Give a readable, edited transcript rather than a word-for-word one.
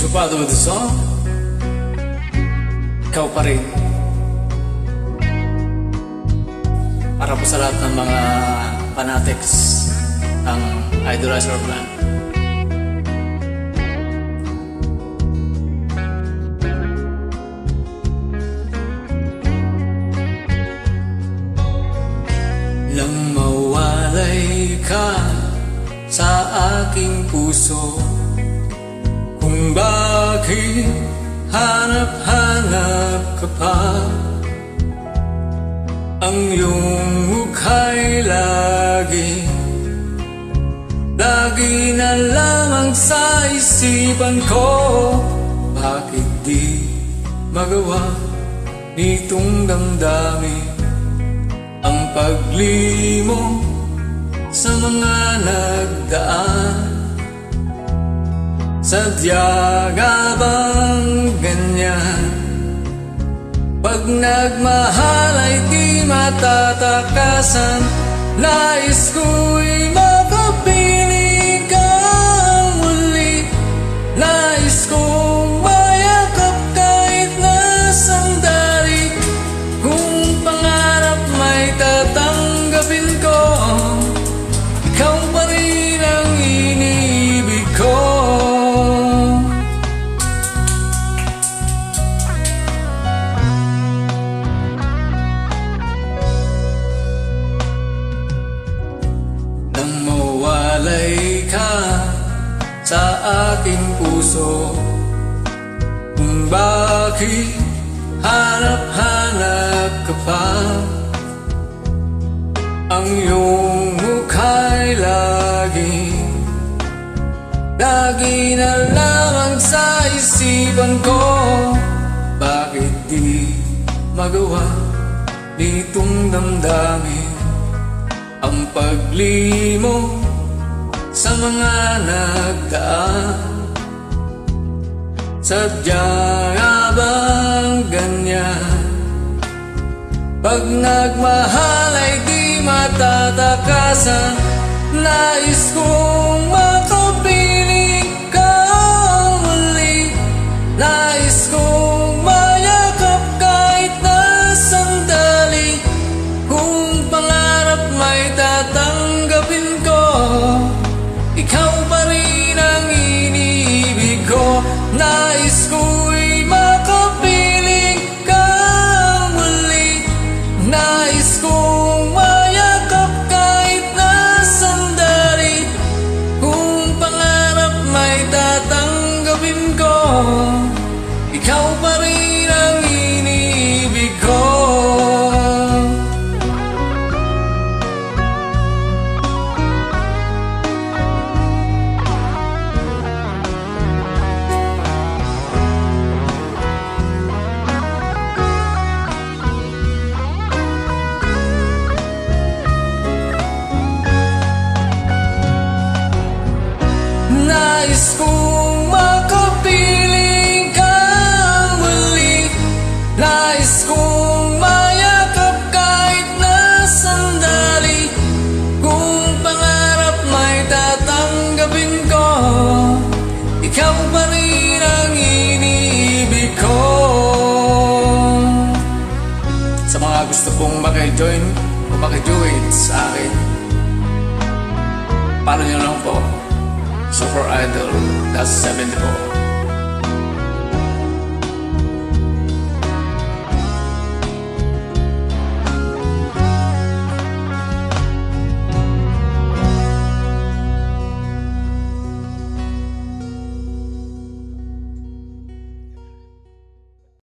So part of the song, ikaw pa rin. Para po sa lahat ng mga fanatics ng Idolizer Band. Nang mawalay ka sa aking puso, kung bakit hanap-hanap ka pa, ang iyong mukha'y lagi na lamang sa isipan ko. Bakit di magawa nitong damdamin ang paglimo sa mga nagdaan? Sadya nga bang ganyan? Pag nagmahal ay di matatakasan. Nais ko'y makapiling ka muli. Nais kong mayakap kahit na sandali. Kung pangarap may tatanggapin ko, ikaw pa rin ang iniibig ko. Mawalay ka sa aking puso, kung bakit hanap-hanap ka pa, ang iyong mukha'y lagi na lamang sa isipan ko. Bakit di magawa nitong damdamin ang paglimo sa mga nagdaan? Sadya nga bang ganyan? Pag nagmahal ay di matatakasan. Nais kong makapiling ka muli. Nais kong mayakap kahit na sandali. Kung pangarap may tatanggapin ko, ikaw pa rin ang iniibig ko. Nais ko'y makapiling ka muli. Nais kong mayakap kahit na sandali. Kung pangarap may tatanggapin ko, ikaw pa rin ang iniibig ko. Nais kong makapiling ka muli. Nais kong mayakap kahit na sandali. Kung pangarap may tatanggapin ko, ikaw pa rin ang iniibig ko. Sa mga gusto pong maki-join o maki-join sa akin, follow nyo lang po Super Idol, that's 74.